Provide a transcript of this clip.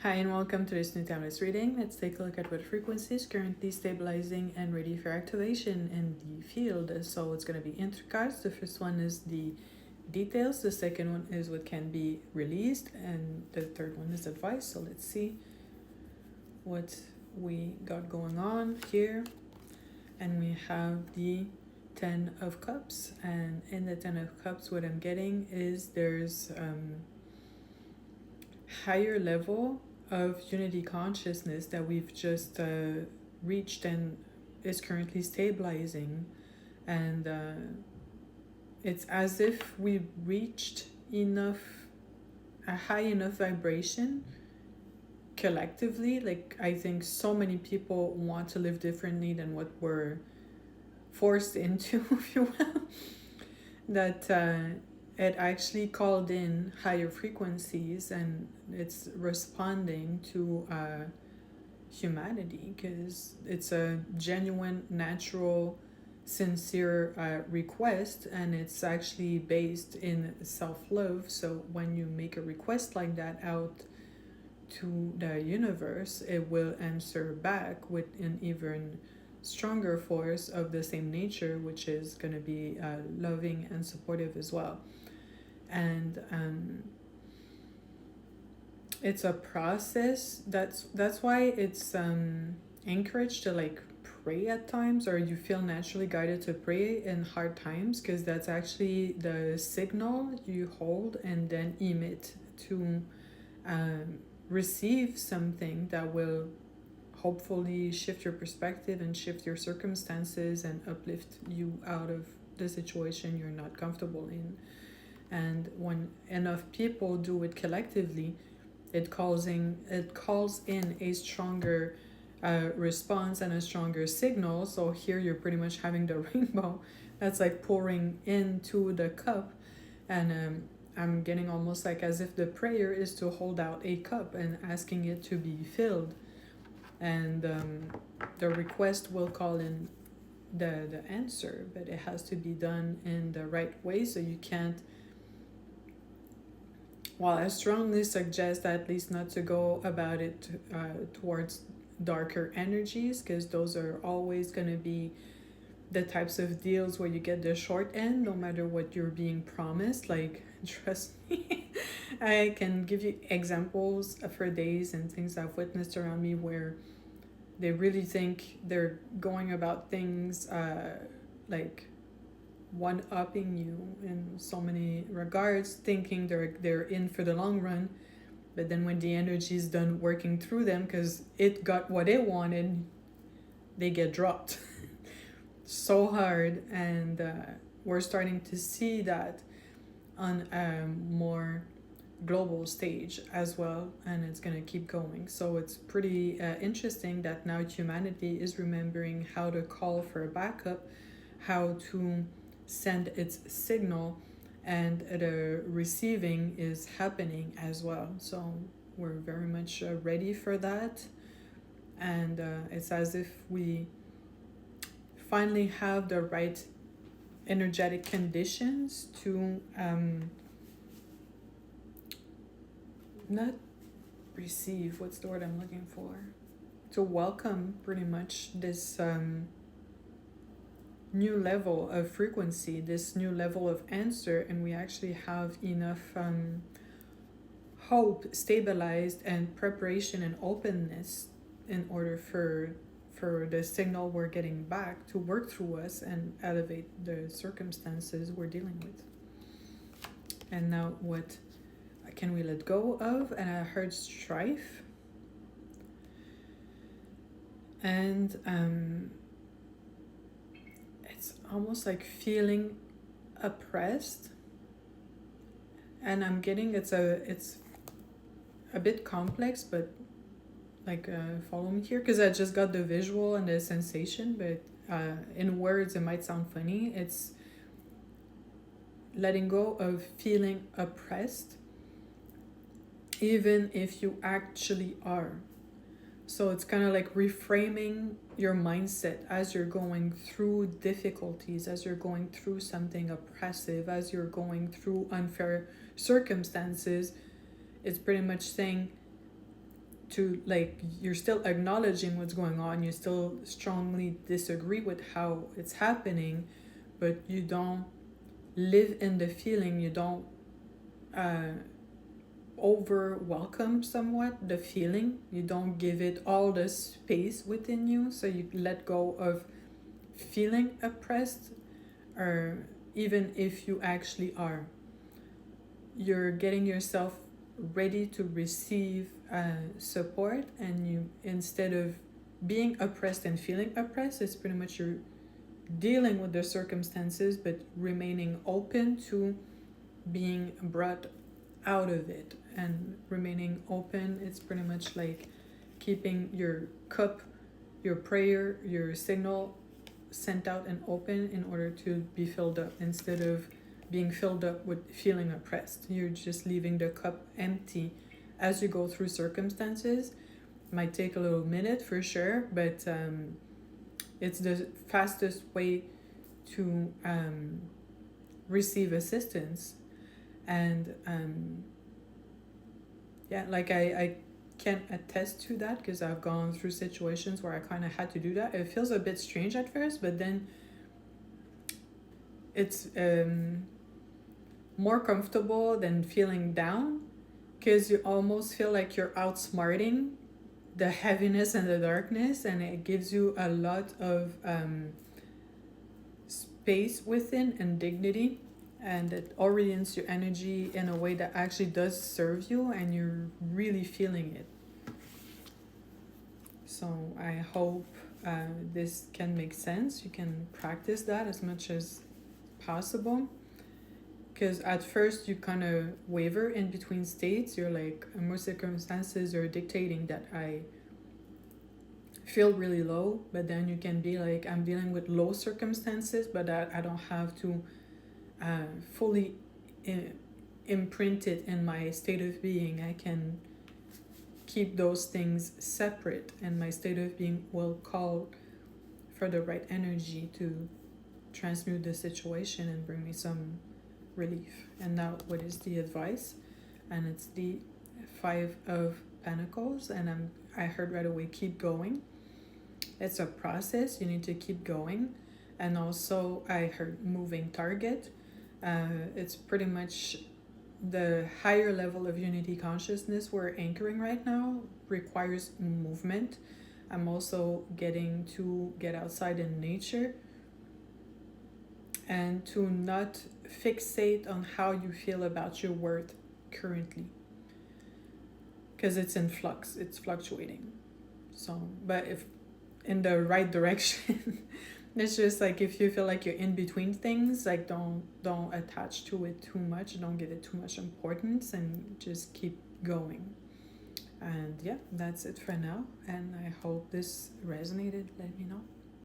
Hi and welcome to this new timeless reading. Let's take a look at what frequency is currently stabilizing and ready for activation in the field. So it's going to be in three cards. The first one is the details, the second one is what can be released, and the third one is advice. So let's see what we got going on here. And we have the 10 of Cups, and in the 10 of Cups what I'm getting is there's higher level of unity consciousness that we've just reached and is currently stabilizing, and it's as if we reached a high enough vibration collectively. Like, I think so many people want to live differently than what we're forced into, if you will, that it actually called in higher frequencies, and it's responding to humanity, because it's a genuine, natural, sincere request, and it's actually based in self-love. So when you make a request like that out to the universe, it will answer back with an even stronger force of the same nature, which is going to be loving and supportive as well. And it's a process. That's why it's encouraged to like pray at times, or you feel naturally guided to pray in hard times, because that's actually the signal you hold and then emit to receive something that will hopefully shift your perspective and shift your circumstances and uplift you out of the situation you're not comfortable in. And when enough people do it collectively, it calls in a stronger response and a stronger signal. So here you're pretty much having the rainbow that's like pouring into the cup, and I'm getting almost like as if the prayer is to hold out a cup and asking it to be filled, and the request will call in the answer, but it has to be done in the right way. So you can't, well, I strongly suggest at least not to go about it towards darker energies, because those are always going to be the types of deals where you get the short end no matter what you're being promised. Like, trust me, I can give you examples for days and things I've witnessed around me where they really think they're going about things like one-upping you in so many regards, thinking they're in for the long run, but then when the energy is done working through them because it got what it wanted, they get dropped so hard. And we're starting to see that on a more global stage as well, and it's going to keep going. So it's pretty interesting that now humanity is remembering how to call for a backup, how to send its signal, and the receiving is happening as well. So we're very much ready for that, and it's as if we finally have the right energetic conditions to not receive, what's the word I'm looking for, to welcome pretty much this new level of frequency, this new level of answer, and we actually have enough hope, stabilized, and preparation and openness in order for the signal we're getting back to work through us and elevate the circumstances we're dealing with. And now, what can we let go of? And I heard strife, and it's almost like feeling oppressed, and I'm getting it's a bit complex, but like follow me here, because I just got the visual and the sensation, but in words it might sound funny. It's letting go of feeling oppressed even if you actually are. So it's kind of like reframing your mindset as you're going through difficulties, as you're going through something oppressive, as you're going through unfair circumstances. It's pretty much saying, to, like, you're still acknowledging what's going on, you still strongly disagree with how it's happening, but you don't live in the feeling, you don't over welcome somewhat the feeling, you don't give it all the space within you, so you let go of feeling oppressed, or even if you actually are, you're getting yourself ready to receive support, and you, instead of being oppressed and feeling oppressed, it's pretty much you're dealing with the circumstances but remaining open to being brought out of it. And remaining open, it's pretty much like keeping your cup, your prayer, your signal sent out and open in order to be filled up, instead of being filled up with feeling oppressed. You're just leaving the cup empty as you go through circumstances. Might take a little minute for sure, but it's the fastest way to receive assistance. And yeah, like I can attest to that, because I've gone through situations where I kind of had to do that. It feels a bit strange at first, but then it's more comfortable than feeling down, because you almost feel like you're outsmarting the heaviness and the darkness, and it gives you a lot of space within and dignity, and it orients your energy in a way that actually does serve you, and you're really feeling it. So I hope this can make sense. You can practice that as much as possible, because at first you kind of waver in between states. You're like, most circumstances are dictating that I feel really low, but then you can be like, I'm dealing with low circumstances, but I don't have to fully imprint it in my state of being. I can keep those things separate, and my state of being will call for the right energy to transmute the situation and bring me some relief. And now, what is the advice? And it's the 5 of Pentacles, and I heard right away, keep going. It's a process, you need to keep going. And also I heard moving target. It's pretty much the higher level of unity consciousness we're anchoring right now requires movement. I'm also getting to get outside in nature, and to not fixate on how you feel about your worth currently, because it's in flux, it's fluctuating. So, but if in the right direction, it's just like, if you feel like you're in between things, like don't attach to it too much, don't give it too much importance, and just keep going. And yeah, that's it for now, and I hope this resonated. Let me know.